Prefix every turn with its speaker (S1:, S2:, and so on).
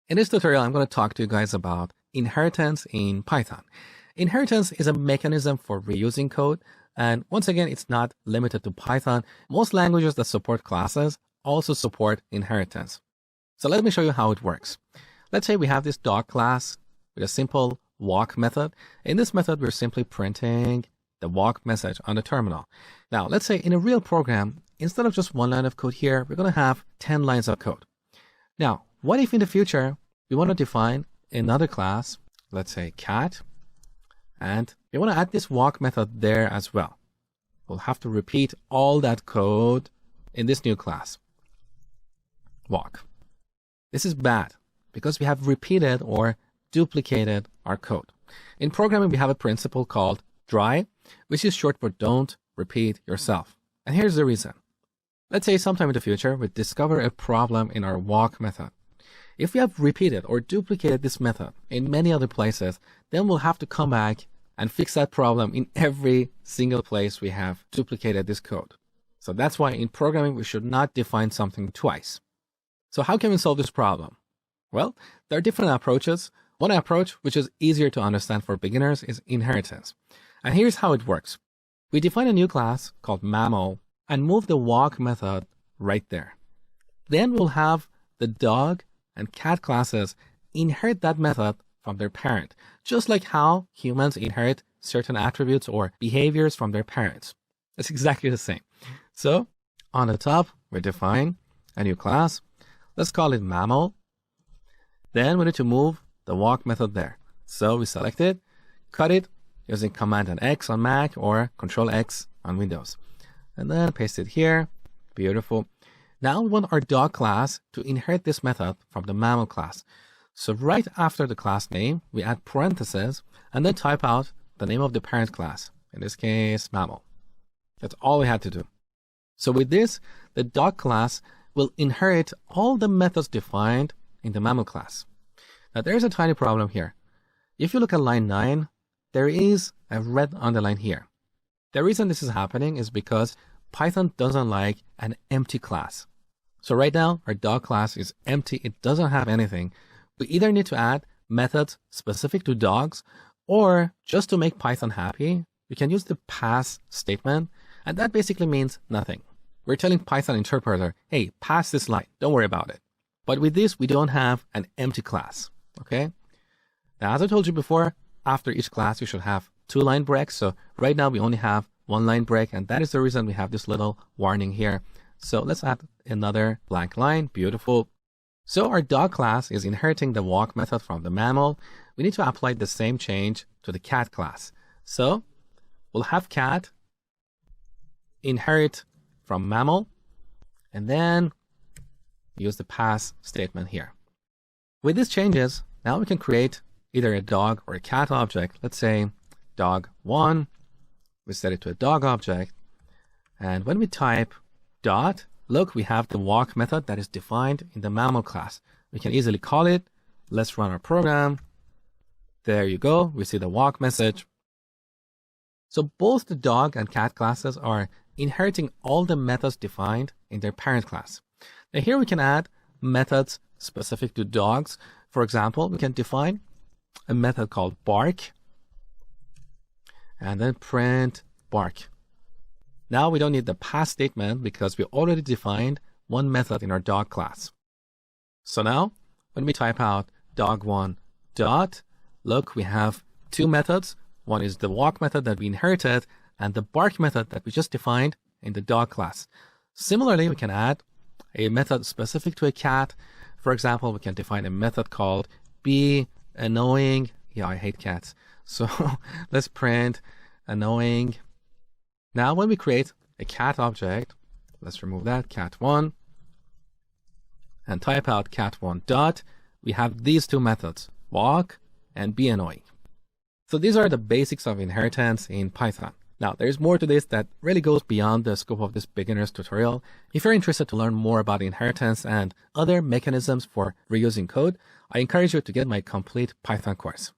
S1: In this tutorial, I'm going to talk to you guys about inheritance in Python. Inheritance is a mechanism for reusing code. And once again, it's not limited to Python. Most languages that support classes also support inheritance. So let me show you how it works. Let's say we have this dog class with a simple walk method. In this method, we're simply printing the walk message on the terminal. Now, let's say in a real program, instead of just one line of code here, we're going to have 10 lines of code. Now, what if in the future we want to define another class, let's say cat, and we want to add this walk method there as well? We'll have to repeat all that code in this new class, walk. This is bad because we have repeated or duplicated our code. In programming, we have a principle called DRY, which is short for don't repeat yourself. And here's the reason. Let's say sometime in the future, we discover a problem in our walk method. If we have repeated or duplicated this method in many other places, then we'll have to come back and fix that problem in every single place we have duplicated this code. So that's why in programming, we should not define something twice. So how can we solve this problem? Well, there are different approaches. One approach, which is easier to understand for beginners, is inheritance. And here's how it works. We define a new class called mammal and move the walk method right there. Then we'll have the dog and cat classes inherit that method from their parent, just like how humans inherit certain attributes or behaviors from their parents. It's exactly the same. So on the top, we define a new class. Let's call it mammal. Then we need to move the walk method there. So we select it, cut it using Command and X on Mac or Control X on Windows. And then paste it here. Beautiful. Now we want our dog class to inherit this method from the mammal class. So right after the class name, we add parentheses and then type out the name of the parent class. In this case, mammal. That's all we had to do. So with this, the dog class will inherit all the methods defined in the mammal class. Now there's a tiny problem here. If you look at line 9, there is a red underline here. The reason this is happening is because Python doesn't like an empty class. So right now, our dog class is empty. It doesn't have anything. We either need to add methods specific to dogs, or just to make Python happy, we can use the pass statement, and that basically means nothing. We're telling Python interpreter, hey, pass this line, don't worry about it. But with this, we don't have an empty class, okay? Now, as I told you before, after each class, we should have 2 line breaks. So right now, we only have 1 line break, and that is the reason we have this little warning here. So let's add another blank line. Beautiful. So our dog class is inheriting the walk method from the mammal. We need to apply the same change to the cat class. So we'll have cat inherit from mammal, and then use the pass statement here. With these changes, now we can create either a dog or a cat object. Let's say dog1. We set it to a dog object. And when we type dot, look, we have the walk method that is defined in the mammal class. We can easily call it. Let's run our program. There you go. We see the walk message. So both the dog and cat classes are inheriting all the methods defined in their parent class. Now here we can add methods specific to dogs. For example, we can define a method called bark and then print bark. Now we don't need the pass statement because we already defined one method in our dog class. So now when we type out dog1 dot, look, we have 2 methods. One is the walk method that we inherited and the bark method that we just defined in the dog class. Similarly, we can add a method specific to a cat. For example, we can define a method called be annoying. Yeah, I hate cats. So let's print annoying. Now, when we create a cat object, let's remove that, cat1, and type out cat1 dot, we have these 2 methods, walk and be annoying. So these are the basics of inheritance in Python. Now, there's more to this that really goes beyond the scope of this beginner's tutorial. If you're interested to learn more about inheritance and other mechanisms for reusing code, I encourage you to get my complete Python course.